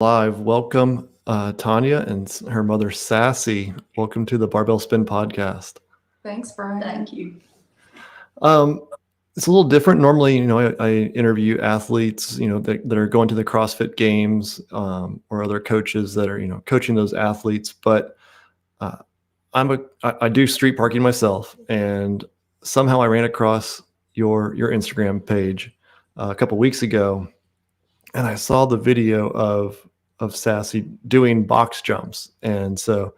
Live. Welcome, Tonya and her mother, Sassy. Welcome to the Barbell Spin podcast. Thanks, Brian. Thank you. Um, it's a little different. Normally, I interview athletes, that are going to the CrossFit Games or other coaches that are, coaching those athletes. But uh, I do street parking myself, and somehow I ran across your Instagram page a couple weeks ago, and I saw the video of Sassy doing box jumps, and so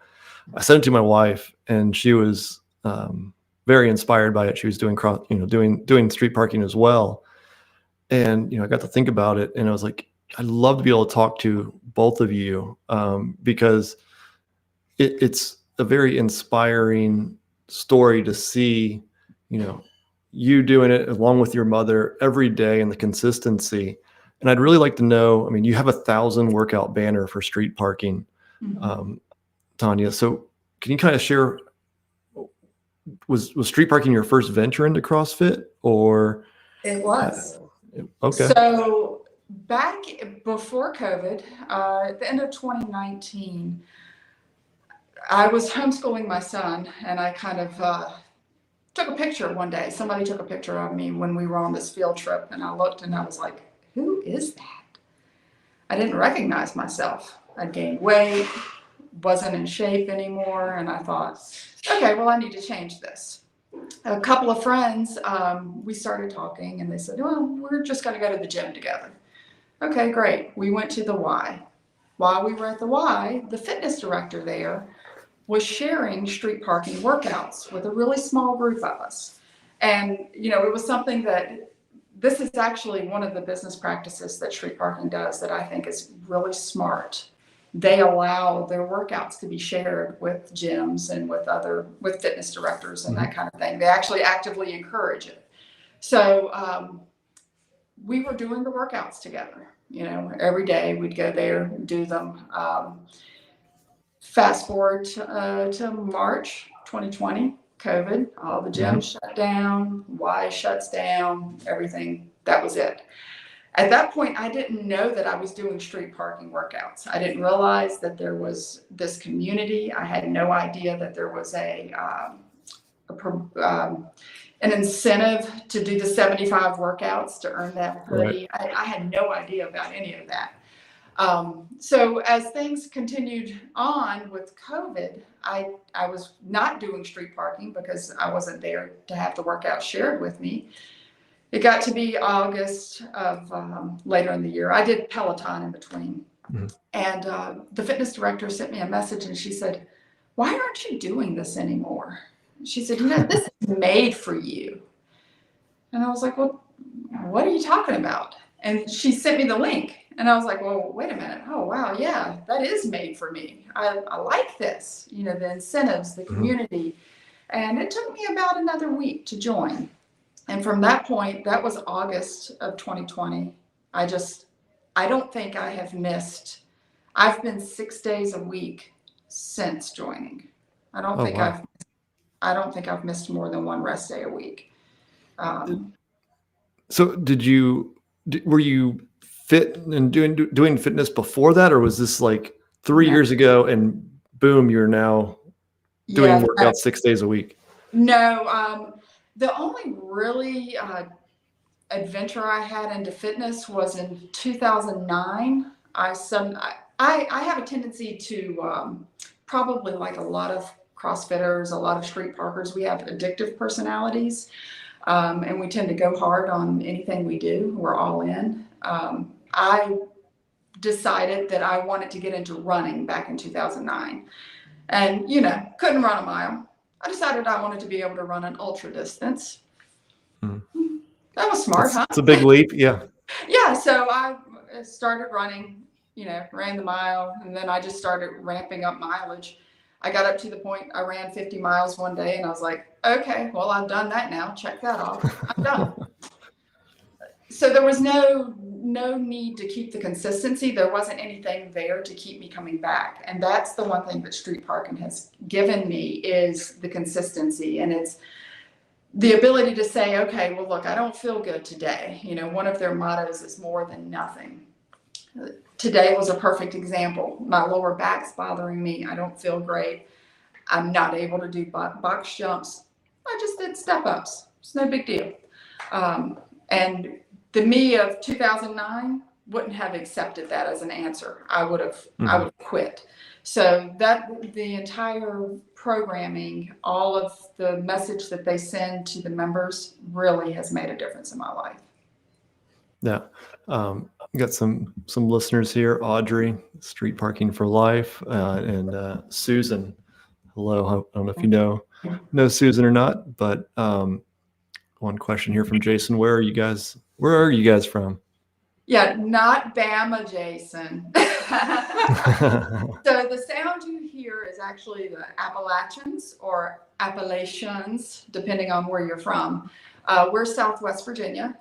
I sent it to my wife, and she was very inspired by it. She was doing doing street parking as well, and I got to think about it, and I was like, I'd love to be able to talk to both of you because it's a very inspiring story to see, you doing it along with your mother every day and the consistency. And I'd really like to know, I mean, you have 1,000 workout banner for street parking, Tonya. So can you kind of share, was street parking your first venture into CrossFit, or? It was. Okay. So back before COVID, at the end of 2019, I was homeschooling my son, and I kind of took a picture one day. Somebody took a picture of me when we were on this field trip, and I looked and I was like, who is that? I didn't recognize myself. I'd gained weight, wasn't in shape anymore, and I thought, okay, well, I need to change this. A couple of friends, we started talking, and they said, well, we're just going to go to the gym together. Okay, great. We went to the Y. While we were at the Y, the fitness director there was sharing street parking workouts with a really small group of us. And, it was something that this is actually one of the business practices that street parking does that I think is really smart. They allow their workouts to be shared with gyms and with fitness directors and that kind of thing. They actually actively encourage it. So we were doing the workouts together. Every day we'd go there and do them. Fast forward to March 2020. COVID, all the gyms shut down, Y shuts down, everything. That was it. At that point, I didn't know that I was doing street parking workouts. I didn't realize that there was this community. I had no idea that there was an incentive to do the 75 workouts to earn that hoodie. Right. I had no idea about any of that. So as things continued on with COVID, I was not doing street parking because I wasn't there to have the workout shared with me. It got to be August of later in the year. I did Peloton in between. And the fitness director sent me a message, and she said, why aren't you doing this anymore? She said, this is made for you. And I was like, well, what are you talking about? And she sent me the link. And I was like, well, wait a minute. Oh, wow. Yeah, that is made for me. I like this, the incentives, the community. And it took me about another week to join. And from that point, that was August of 2020. I don't think I have missed. I've been 6 days a week since joining. I don't think I've missed more than one rest day a week. So were you fit and doing fitness before that, or was this like 3 years ago and boom, you're now doing workouts 6 days a week? No, the only really adventure I had into fitness was in 2009. I have a tendency to probably, like a lot of CrossFitters, a lot of street parkers, we have addictive personalities, and we tend to go hard on anything we do. We're all in. I decided that I wanted to get into running back in 2009, and couldn't run a mile. I decided I wanted to be able to run an ultra distance. That was smart, huh? It's a big leap. Yeah. Yeah. So I started running, ran the mile, and then I just started ramping up mileage. I got up to the point I ran 50 miles one day, and I was like, okay, well, I've done that now. Check that off. I'm done. So there was no need to keep the consistency. There wasn't anything there to keep me coming back. And that's the one thing that street parking has given me is the consistency. And it's the ability to say, okay, well, look, I don't feel good today. One of their mottos is more than nothing. today was a perfect example. My lower back's bothering me. I don't feel great. I'm not able to do box jumps. I just did step ups. It's no big deal. And the me of 2009 wouldn't have accepted that as an answer. I would have quit. So that the entire programming, all of the message that they send to the members really has made a difference in my life. Yeah. Got some listeners here. Audrey, Street Parking for Life, and Susan. Hello. I don't know if you know Susan or not, but one question here from Jason. Where are you guys from? Yeah, not Bama, Jason. So the sound you hear is actually the Appalachians or Appalachians, depending on where you're from. We're Southwest Virginia.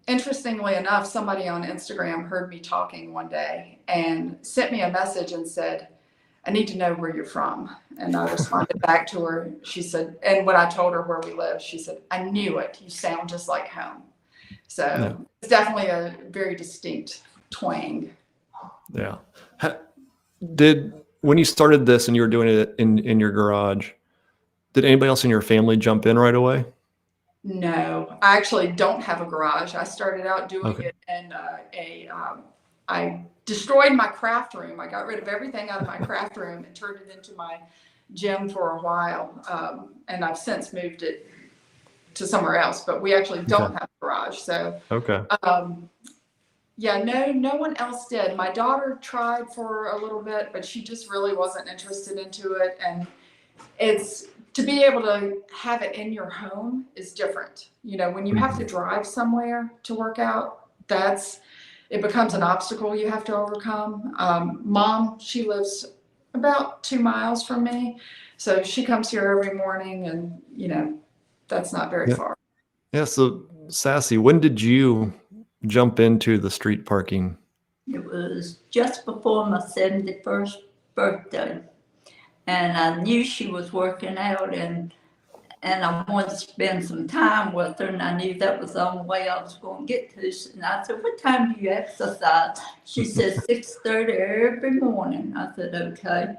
Interestingly enough, somebody on Instagram heard me talking one day and sent me a message and said, I need to know where you're from. And I responded back to her. She said, and when I told her where we live, she said, I knew it. You sound just like home. So It's definitely a very distinct twang. Yeah. When you started this and you were doing it in your garage, did anybody else in your family jump in right away? No, I actually don't have a garage. I started out doing it in I destroyed my craft room. I got rid of everything out of my craft room and turned it into my gym for a while. And I've since moved it to somewhere else, but we actually don't have a garage. So, yeah, no one else did. My daughter tried for a little bit, but she just really wasn't interested into it. And it's to be able to have it in your home is different. You know, when you have to drive somewhere to work out, it becomes an obstacle you have to overcome. Mom, she lives about 2 miles from me. So she comes here every morning and, you know, that's not very far. Yeah. So Sassy, when did you jump into the street parking? It was just before my 71st birthday. And I knew she was working out and I wanted to spend some time with her, and I knew that was the only way I was going to get to her. And I said, what time do you exercise? She said 6:30 every morning. I said, okay.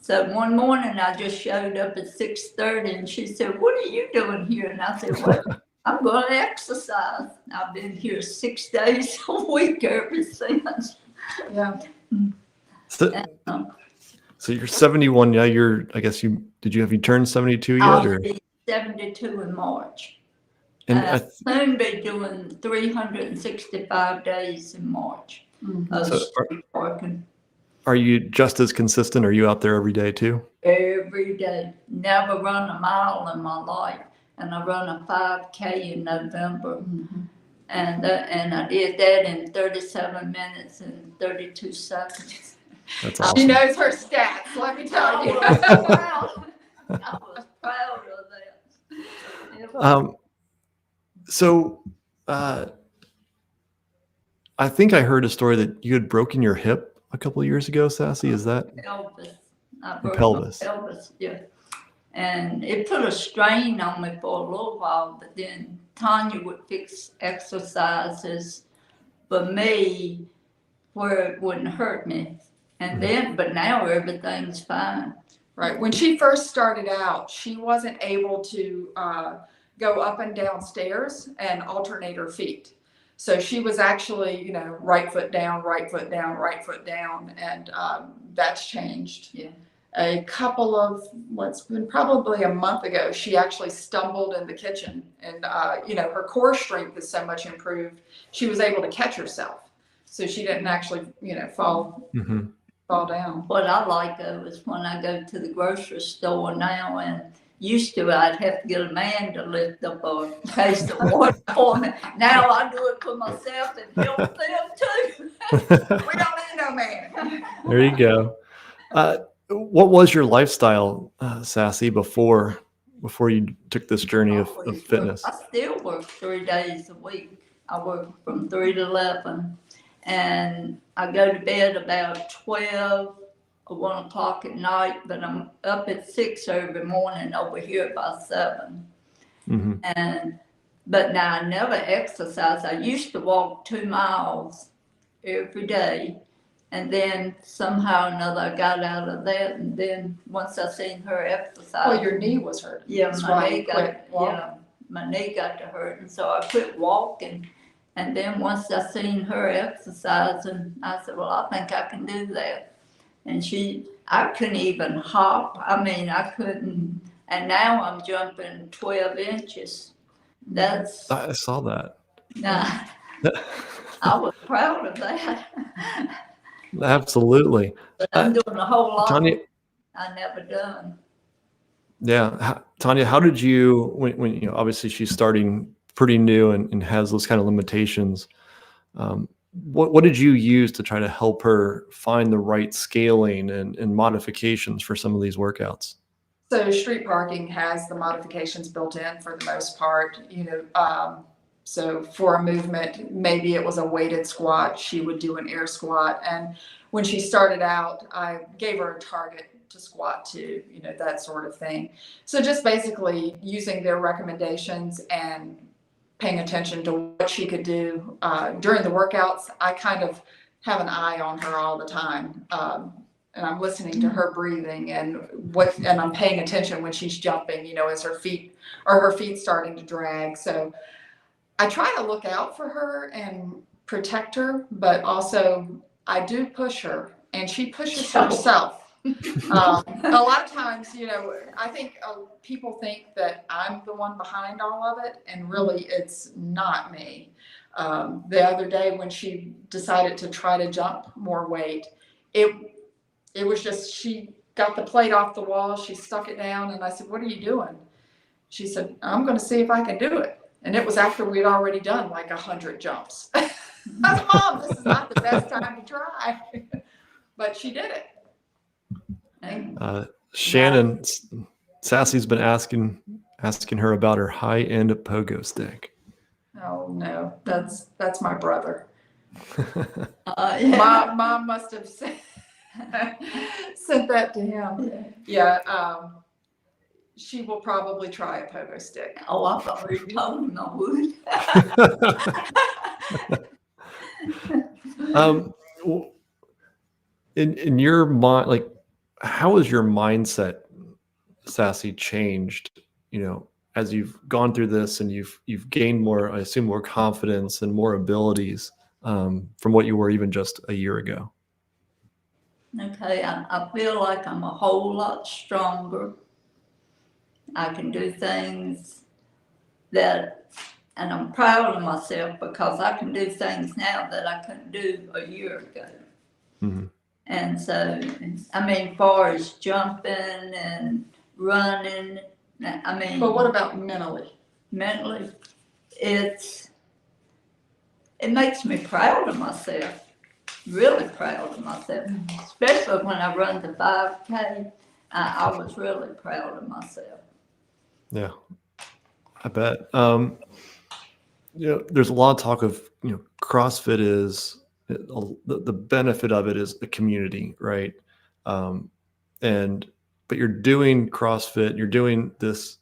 So one morning I just showed up at 6:30 and she said, what are you doing here? And I said, well, I'm going to exercise. I've been here 6 days a week ever since. Yeah. So you're 71 now. Did you have you turned 72 yet? I'll be 72 in March. And I'll soon be doing 365 days in March. Are you just as consistent? Are you out there every day too? Every day. Never run a mile in my life. And I run a 5K in November. And I did that in 37 minutes and 32 seconds. That's awesome. She knows her stats, let me tell you. I was proud of that. So I think I heard a story that you had broken your hip a couple of years ago, Sassy. Is that? Pelvis. I broke pelvis. My pelvis, yeah. And it put a strain on me for a little while, but then Tonya would fix exercises for me where it wouldn't hurt me. And then, but now everything's fine. Right. When she first started out, she wasn't able to go up and down stairs and alternate her feet. So she was actually, right foot down, right foot down, right foot down. And that's changed. Yeah. A couple of, what's been probably a month ago, she actually stumbled in the kitchen and, her core strength is so much improved. She was able to catch herself. So she didn't actually, fall down. What I like though is when I go to the grocery store now, and used to I'd have to get a man to lift up a case of water for me. Now I do it for myself and help them too. We don't need no man. There you go. What was your lifestyle, Sassy, before you took this journey of fitness? I still work 3 days a week. I work from 3 to 11. And I go to bed about 12 or 1 o'clock at night, but I'm up at 6 every morning over here by 7. But now I never exercise. I used to walk 2 miles every day. And then somehow or another I got out of that. And then once I seen her exercise. Oh, your knee was hurt. Yeah, That's my why knee you quit walking. my knee got to hurt, and so I quit walking. And then once I seen her exercising, I said, well, I think I can do that. And I couldn't even hop. I mean, I couldn't. And now I'm jumping 12 inches. That's, I saw that. I was proud of that. Absolutely. But I'm doing a whole lot Tonya, I never done. yeah. Tonya, how did you, when you know, obviously she's starting pretty new and has those kind of limitations. What did you use to try to help her find the right scaling and modifications for some of these workouts? So street parking has the modifications built in for the most part, so for a movement, maybe it was a weighted squat, she would do an air squat. And when she started out, I gave her a target to squat to, that sort of thing. So just basically using their recommendations and paying attention to what she could do during the workouts. I kind of have an eye on her all the time. And I'm listening to her breathing and I'm paying attention when she's jumping, as her feet starting to drag. So I try to look out for her and protect her, but also I do push her and she pushes herself. A lot of times, I think people think that I'm the one behind all of it, and really it's not me. The other day when she decided to try to jump more weight, it was just, she got the plate off the wall, she stuck it down, and I said, what are you doing? She said, I'm going to see if I can do it. And it was after we'd already done like 100 jumps. I said, Mom, this is not the best time to try. But she did it. Shannon, Sassy's been asking her about her high-end pogo stick. Oh no, that's my brother. Yeah. Mom must have sent that to him. Yeah. She will probably try a pogo stick. Oh, I've already told him I would. In your mind, like, how has your mindset, Sassy, changed, as you've gone through this and you've gained more, I assume, more confidence and more abilities from what you were even just a year ago? Okay, I feel like I'm a whole lot stronger. I can do things and I'm proud of myself because I can do things now that I couldn't do a year ago. Mm-hmm. And so, I mean, far as jumping and running, But what about mentally? Mentally, it makes me proud of myself, really proud of myself, especially when I run the 5K. I was really proud of myself. Yeah, I bet. There's a lot of talk of, CrossFit is the benefit of it is the community, right? But you're doing CrossFit, you're doing this,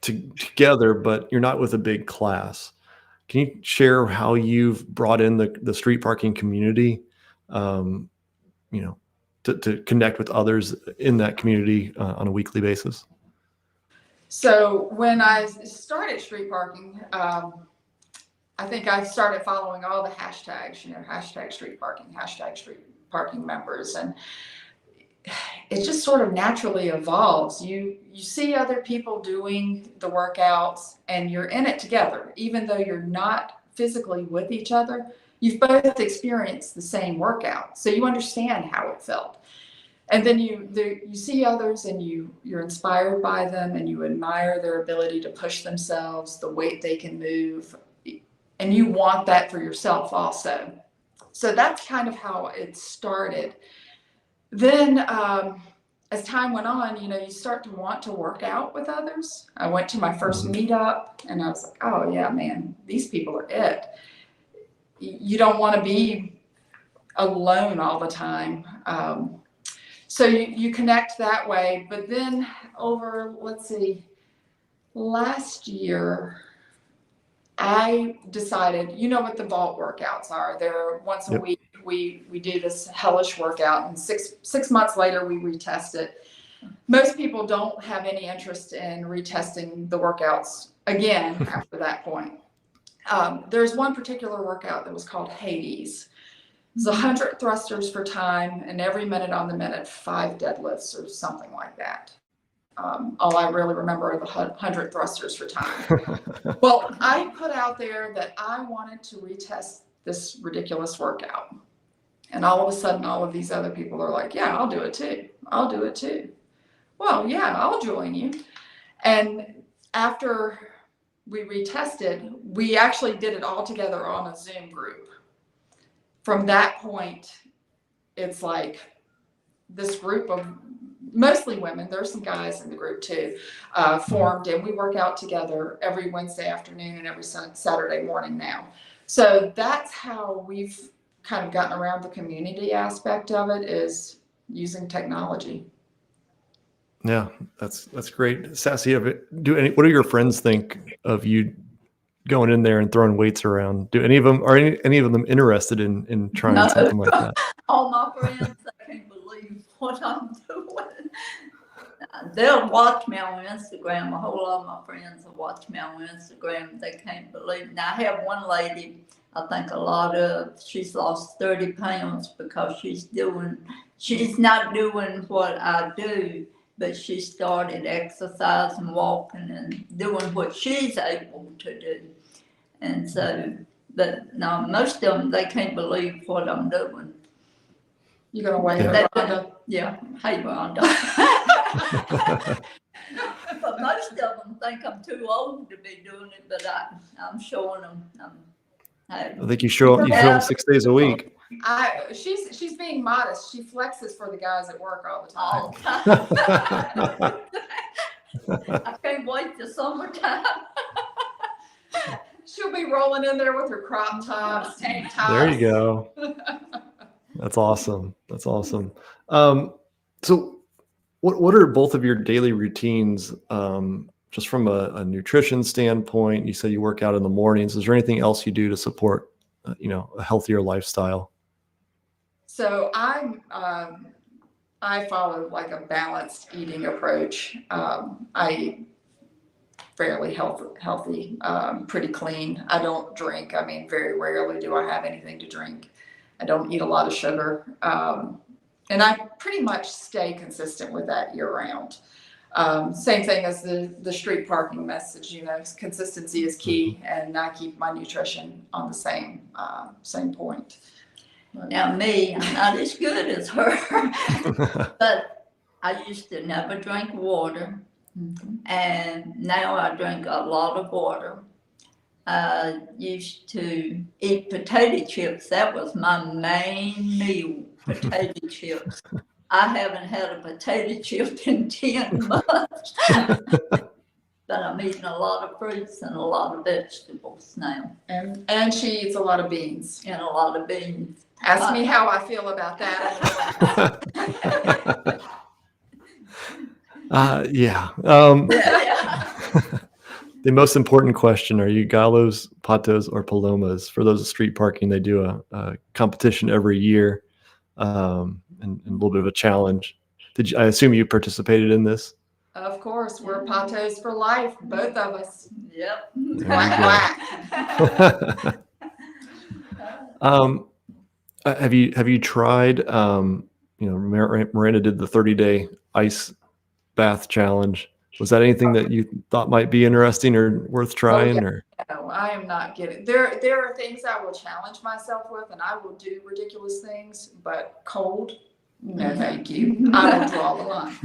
together, but you're not with a big class. Can you share how you've brought in the street parking community, to connect with others in that community on a weekly basis? So when I started street parking, I think I started following all the hashtags, hashtag street parking members. And it just sort of naturally evolves. You see other people doing the workouts and you're in it together, even though you're not physically with each other. You've both experienced the same workout, so you understand how it felt. And then you see others and you're inspired by them and you admire their ability to push themselves, the weight they can move, and you want that for yourself also. So that's kind of how it started. Then as time went on, you start to want to work out with others. I went to my first meetup and I was like, oh yeah, man, these people are it. You don't want to be alone all the time. So you connect that way. But then over, last year, I decided, you know what the vault workouts are. They're once a Yep. week. We do this hellish workout, and six months later we retest it. Most people don't have any interest in retesting the workouts again after that point. There's one particular workout that was called Hades. It's 100 thrusters for time, and every minute on the minute, 5 deadlifts or something like that. All I really remember are the 100 thrusters for time. Well, I put out there that I wanted to retest this ridiculous workout. And all of a sudden, all of these other people are like, yeah, I'll do it too. I'll do it too. Well, yeah, I'll join you. And after we retested, we actually did it all together on a Zoom group. From that point, it's like this group of mostly women, there's some guys in the group too, formed, and we work out together every Wednesday afternoon and every Saturday morning now. So that's how we've kind of gotten around the community aspect of it, is using technology. Yeah, that's great. Sassy, what do your friends think of you going in there and throwing weights around? Do any of them, are any of them interested in trying No. something like that? All my friends, they can't believe what I'm doing. They'll watch me on Instagram. A whole lot of my friends will watch me on Instagram. They can't believe it. Now, I have one lady, I think she's lost 30 pounds because she's not doing what I do, but she started exercising, walking, and doing what she's able to do. And so, but no, most of them, they can't believe what I'm doing. You're going to wave at Rhonda? Yeah, hey, Rhonda. But most of them think I'm too old to be doing it, but I'm showing them. I think you show them 6 days a week. She's being modest. She flexes for the guys at work all the time. All the time. I can't wait till summertime. She'll be rolling in there with her crop tops, tank tops. There you go. That's awesome. That's awesome. So what are both of your daily routines, just from a nutrition standpoint? You say you work out in the mornings. Is there anything else you do to support, a healthier lifestyle? So I follow like a balanced eating approach. I eat fairly healthy, pretty clean. I don't drink. I mean, very rarely do I have anything to drink. I don't eat a lot of sugar. And I pretty much stay consistent with that year round. Same thing as the street parking message, consistency is key, and I keep my nutrition on the same point. Now me, I'm not as good as her, but I used to never drink water, and now I drink a lot of water. I used to eat potato chips. That was my main meal, potato chips. I haven't had a potato chip in 10 months, but I'm eating a lot of fruits and a lot of vegetables now. And she eats a lot of beans. And a lot of beans. Ask me how I feel about that. Yeah. The most important question, are you gallos, patos, or palomas? For those of street parking, they do a competition every year, and a little bit of a challenge. I assume you participated in this? Of course, we're patos for life, both of us. Yep. Quack, quack. Have you tried, Miranda did the 30-day ice bath challenge. Was that anything that you thought might be interesting or worth trying? Or no, I am not kidding. There are things I will challenge myself with, and I will do ridiculous things, but cold, no thank you. I will draw the line.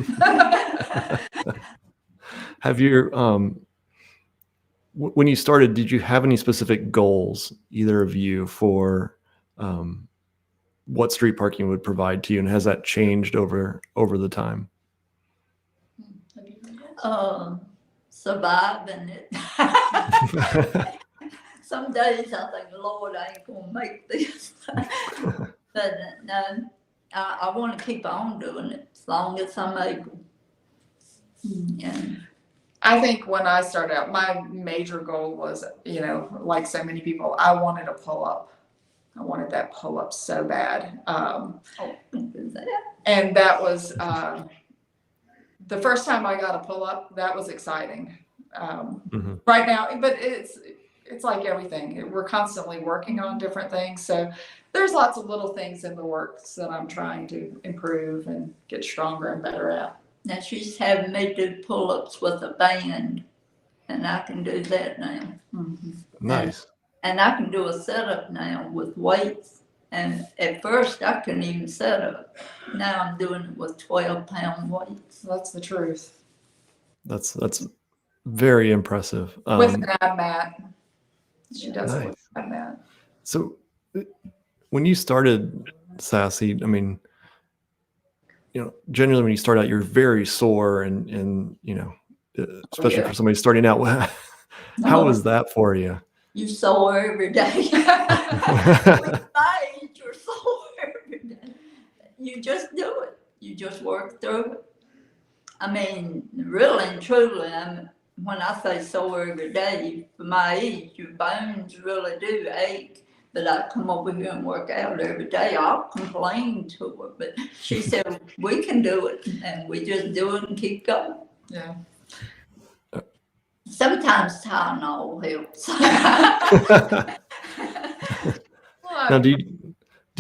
Have you, when you started, did you have any specific goals, either of you, for what street parking would provide to you, and has that changed over the time? Surviving it. Some days I think, Lord, I ain't gonna make this. But no, I want to keep on doing it as long as I'm able. I think when I started out, my major goal was, you know, like so many people, I wanted a pull up. I wanted that pull up so bad. And that was the first time I got a pull up. That was exciting. Right now, but it's like everything. We're constantly working on different things. So there's lots of little things in the works that I'm trying to improve and get stronger and better at. Now she's having me do pull-ups with a band, and I can do that now. Nice. And I can do a setup now with weights. And at first I couldn't even set up. Now I'm doing it with 12-pound weights. That's the truth. That's very impressive. With an ab mat. She does nice. it with an ab mat. So when you started, Sassy, I mean, you know, generally when you start out, you're very sore and you know, especially for somebody starting out. How was that for you? You sore every day. With my age, you're sore every day. You just do it. You just work through it. I mean, really and truly, when I say sore every day, for my age, your bones really do ache. But I come over here and work out every day. I'll complain to her, but she said, we can do it. And we just do it and keep going. Yeah. Sometimes Tylenol helps. Now, do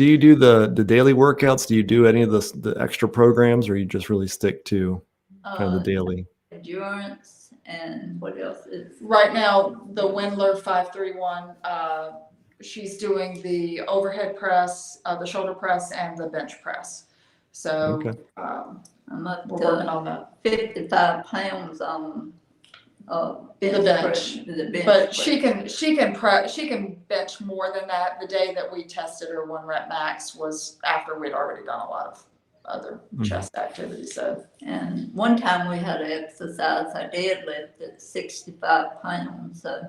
you do the daily workouts? Do you do any of the extra programs, or you just really stick to kind of the daily? Endurance and what else is? Right now, the Windler 531, she's doing the overhead press, the shoulder press, and the bench press. So Okay. I'm up we're to working on that. 55 pounds on The bench. The bench But press. she can bench more than that. The day that we tested her 1 rep max was after we'd already done a lot of other chest activities. So, And one time we had an exercise, I did lift at 65 pounds, so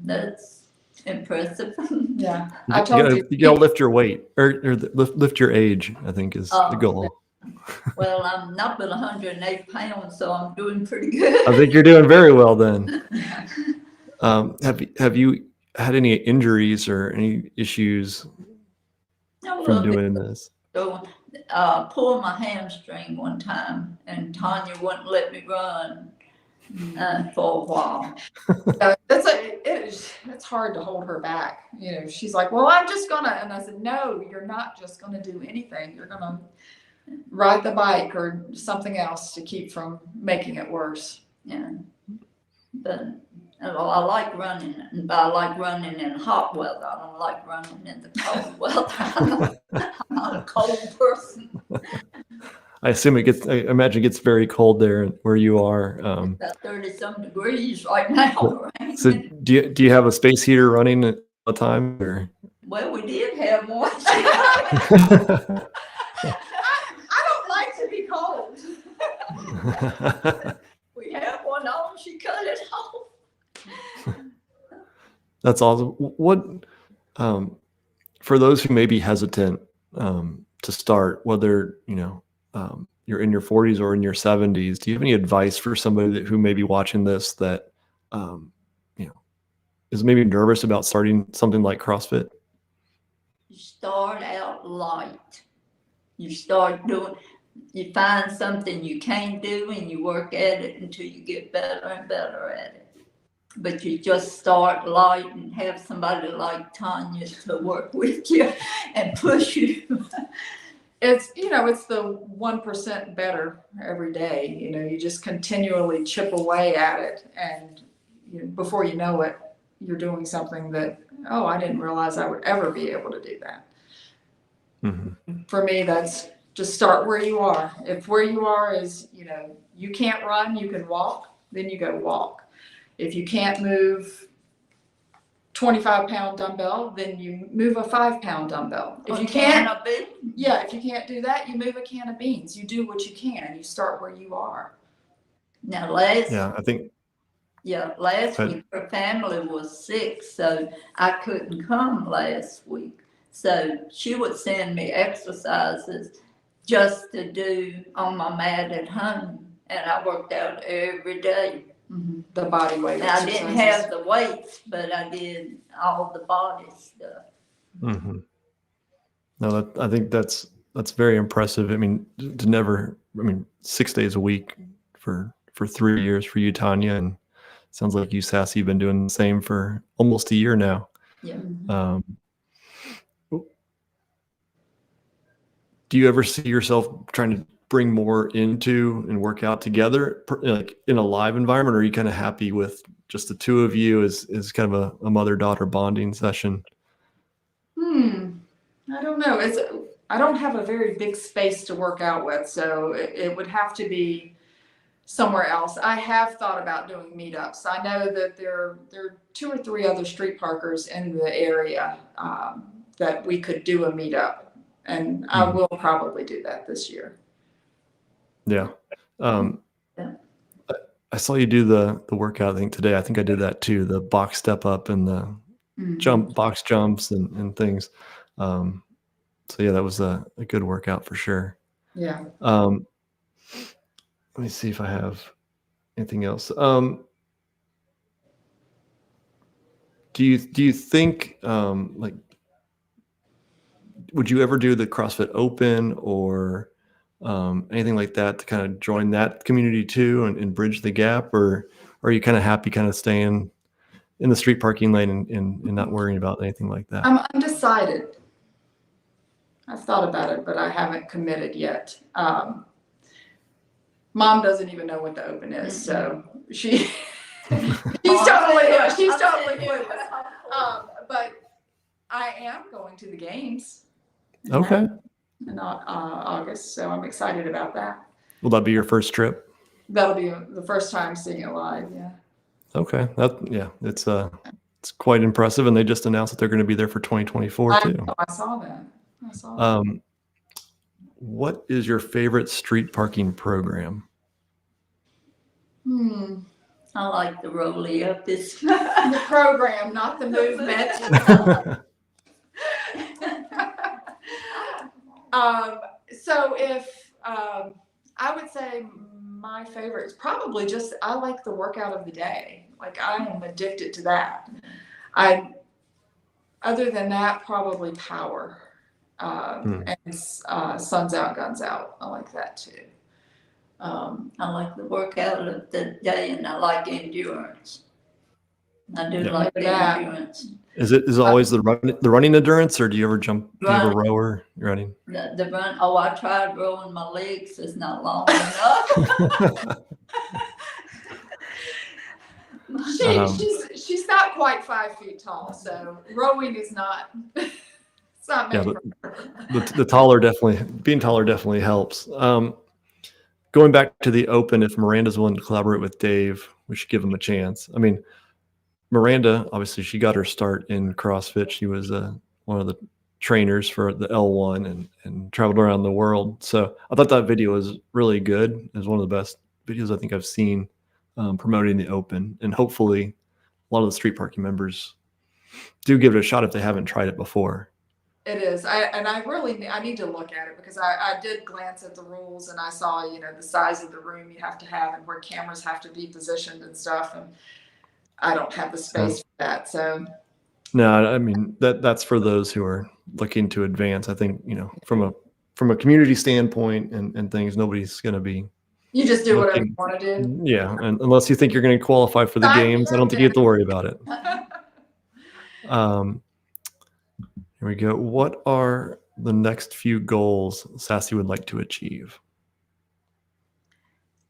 that's impressive. yeah, I told you. You gotta lift your weight or lift your age, I think is the goal. Well, I'm not but 108 pounds, so I'm doing pretty good. I think you're doing very well then. Have you had any injuries or any issues from doing this? So, pulled my hamstring one time, and Tonya wouldn't let me run for a while. It's hard to hold her back. You know, she's like, well, I'm just gonna, and I said, no, you're not just gonna do anything. You're gonna ride the bike or something else to keep from making it worse. Yeah, but well, I like running, but I like running in hot weather. I don't like running in the cold weather. I'm not a cold person. I assume I imagine it gets very cold there where you are. About 30-some degrees right now. Right? So do you have a space heater running at the time? Or? Well, we did have one. I don't like to be cold. We had one on, she cut it off. That's awesome. What, for those who may be hesitant to start, whether, you know, you're in your 40s or in your 70s, do you have any advice for somebody who may be watching this that, you know, is maybe nervous about starting something like CrossFit? You start out light. You start doing, you find something you can't do and you work at it until you get better and better at it. But you just start light and have somebody like Tonya to work with you and push you. It's, you know, it's the 1% better every day. You know, you just continually chip away at it. And you know, before you know it, you're doing something that, oh, I didn't realize I would ever be able to do that. Mm-hmm. For me, that's just start where you are. If where you are is, you know, you can't run, you can walk, then you go walk. If you can't move 25-pound dumbbell, then you move a 5-pound dumbbell. If you can't, if you can't do that, you move a can of beans. You do what you can. You start where you are. Now, last week her family was sick, so I couldn't come last week. So she would send me exercises just to do on my mat at home, and I worked out every day. The body weight Now, I didn't exercises. have the weights, but I did all the body stuff. Mm-hmm. No, I think that's very impressive. I mean, to never, I mean, 6 days a week for 3 years for you, Tonya, and sounds like you, Sassy, you've been doing the same for almost a year now. Yeah. Um, do you ever see yourself trying to bring more into and work out together, like in a live environment, or are you kind of happy with just the two of you as kind of a mother-daughter bonding session? I don't know. I don't have a very big space to work out with, so it would have to be somewhere else. I have thought about doing meetups. I know that there are 2 or 3 other street parkers in the area that we could do a meetup, and I will probably do that this year. Yeah. Yeah. I saw you do the workout thing today. I think I did that too. The box step up and the box jumps and things. So yeah, that was a good workout for sure. Yeah. Let me see if I have anything else. Do you think like, would you ever do the CrossFit Open or anything like that to kind of join that community too and bridge the gap, or are you kind of happy kind of staying in the street parking lane and not worrying about anything like that? I'm undecided. I've thought about it, but I haven't committed yet. Mom doesn't even know what the Open is, so she's totally clueless. But I am going to the games. Okay. In August, so I'm excited about that. Will that be your first trip? That'll be the first time seeing it live. Yeah. Okay. It's quite impressive, and they just announced that they're going to be there for 2024 too. I saw that. What is your favorite street parking program? I like the rollie up this. The program, not the movement. So if I would say my favorite is probably just, I like the workout of the day. Like, I am addicted to that. Other than that, probably power and Suns Out, Guns Out. I like that too. I like the workout of the day, and I like endurance. I do like the endurance. Is it always the running endurance, or do you ever jump? Do you ever row or running? The run. Oh, I tried rowing my legs. It's not long enough. She's not quite 5 feet tall, so rowing is not. It's not meant for her. Being taller definitely helps. Going back to the Open, if Miranda's willing to collaborate with Dave, we should give him a chance. I mean, Miranda, obviously, she got her start in CrossFit. She was one of the trainers for the L1 and traveled around the world. So I thought that video was really good. It was one of the best videos I think I've seen promoting the Open. And hopefully a lot of the street parking members do give it a shot if they haven't tried it before. It is. I need to look at it, because I did glance at the rules, and I saw, the size of the room you have to have and where cameras have to be positioned and stuff. And I don't have the space for that. So no, I mean, that's for those who are looking to advance. I think, from a community standpoint and things, nobody's going to be. You just do whatever you want to do. Yeah. And unless you think you're going to qualify for the games, I don't think you have to worry about it. Here we go. What are the next few goals Sassy would like to achieve?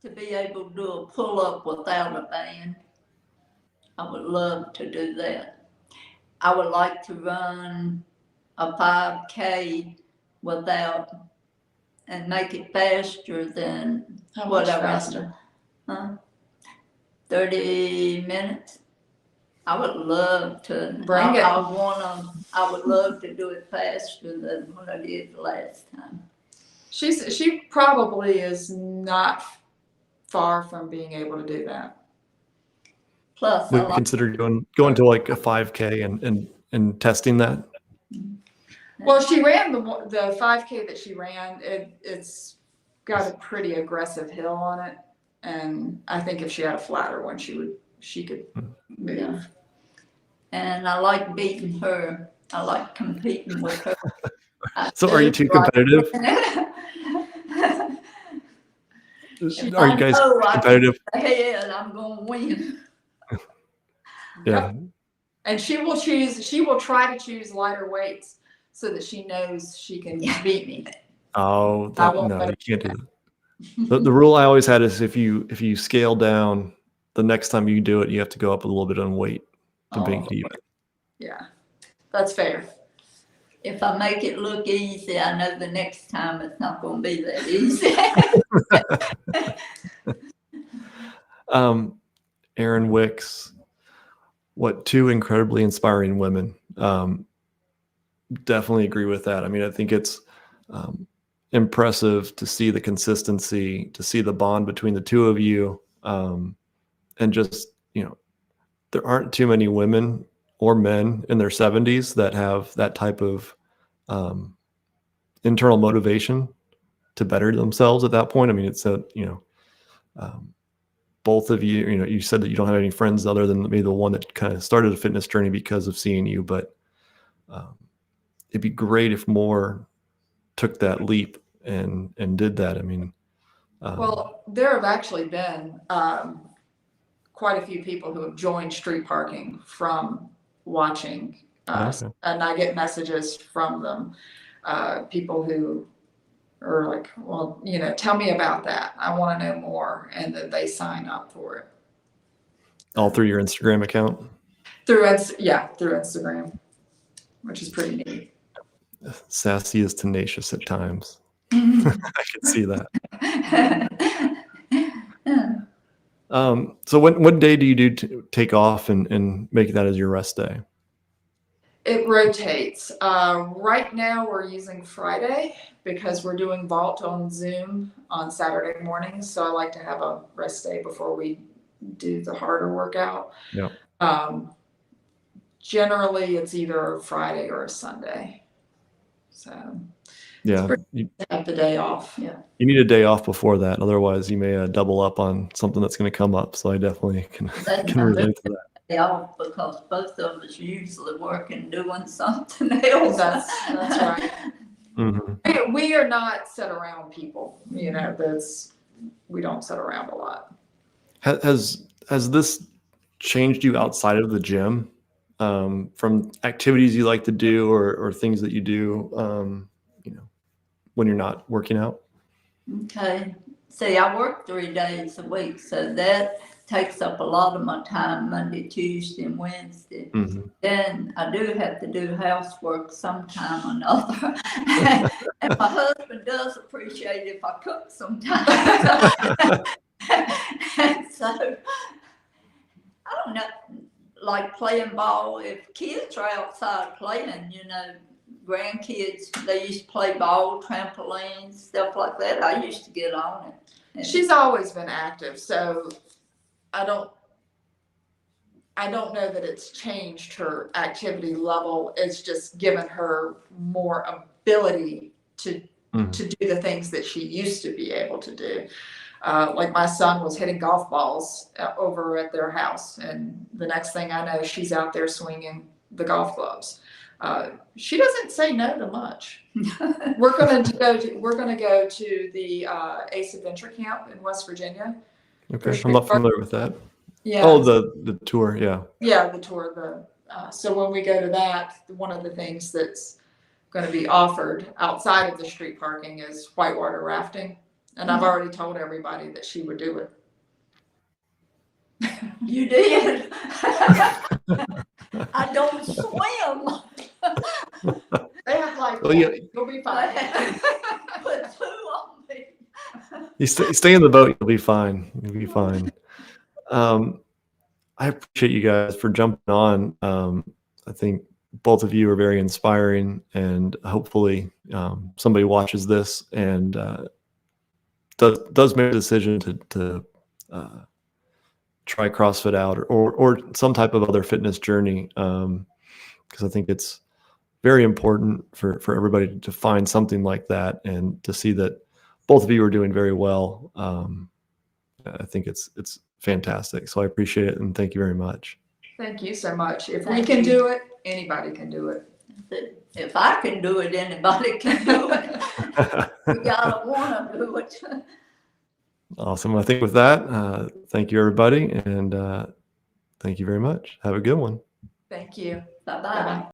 To be able to do a pull-up without a band. I would love to do that. I would like to run a 5K without, and make it faster than what I run. 30 minutes. I would love to. Bring it. I would love to do it faster than what I did the last time. She probably is not far from being able to do that. Plus, would consider going to like a 5K and testing that. Well, she ran the 5K that she ran. It's got a pretty aggressive hill on it. And I think if she had a flatter one, she could move. Yeah. And I like beating her. I like competing with her. So are you too competitive? Are you guys competitive? Ahead, I'm going to win. Yeah. And she will try to choose lighter weights so that she knows she can beat me. Oh, no, you can't do that. The rule I always had is if you scale down, the next time you do it, you have to go up a little bit on weight to make it even. Yeah, that's fair. If I make it look easy, I know the next time it's not going to be that easy. Erin Wicks, two incredibly inspiring women. Definitely agree with that. I mean, I think it's impressive to see the consistency, to see the bond between the two of you, and just, there aren't too many women or men in their 70s that have that type of internal motivation to better themselves at that point. I mean, it's both of you, you said that you don't have any friends other than maybe the one that kind of started a fitness journey because of seeing you, but it'd be great if more took that leap and did that. I mean, well, there have actually been quite a few people who have joined street parking from watching us, and I get messages from them, people who are like, well, tell me about that. I want to know more, and that they sign up for it. All through your Instagram account? Through Instagram, which is pretty neat. Sassy is tenacious at times. I can see that. So what day do you take off and make that as your rest day? It rotates. Right now we're using Friday because we're doing vault on Zoom on Saturday mornings. So I like to have a rest day before we do the harder workout. Yeah. Generally it's either a Friday or a Sunday. So yeah, you have the day off. Yeah. You need a day off before that. Otherwise you may double up on something that's going to come up. So I definitely can relate to that. Off because both of us usually working doing something else. That's right. Mm-hmm. We are not sit around people. We don't sit around a lot. Has this changed you outside of the gym, from activities you like to do or things that you do, when you're not working out? Okay. See, I work 3 days a week, so that takes up a lot of my time, Monday, Tuesday, and Wednesday. Mm-hmm. Then I do have to do housework sometime or another. And my husband does appreciate if I cook sometimes. And so, I don't know, like playing ball, if kids are outside playing, grandkids, they used to play ball, trampolines, stuff like that. I used to get on it. And she's always been active, so I don't know that it's changed her activity level. It's just given her more ability to do the things that she used to be able to do. Like my son was hitting golf balls over at their house, and the next thing I know, she's out there swinging the golf clubs. She doesn't say no to much. We're going to go to the Ace Adventure Camp in West Virginia. Okay, I'm not familiar with that. Yeah. Oh, the tour, yeah. Yeah, the tour. So when we go to that, one of the things that's going to be offered outside of the street parking is whitewater rafting, and I've already told everybody that she would do it. You did. I don't swim. They have like, well, you'll be fine. Put 2 on me. You stay in the boat, you'll be fine. You'll be fine. I appreciate you guys for jumping on. I think both of you are very inspiring, and hopefully somebody watches this and does make a decision to try CrossFit out or some type of other fitness journey, because I think it's very important for everybody to find something like that and to see that both of you are doing very well. I think it's fantastic. So I appreciate it, and thank you very much. Thank you so much. If we Thank can you. do it, anybody can do it. If I can do it, anybody can do it. We gotta wanna do it. Awesome. I think with that, thank you, everybody, and thank you very much. Have a good one. Thank you. Bye-bye. Bye-bye.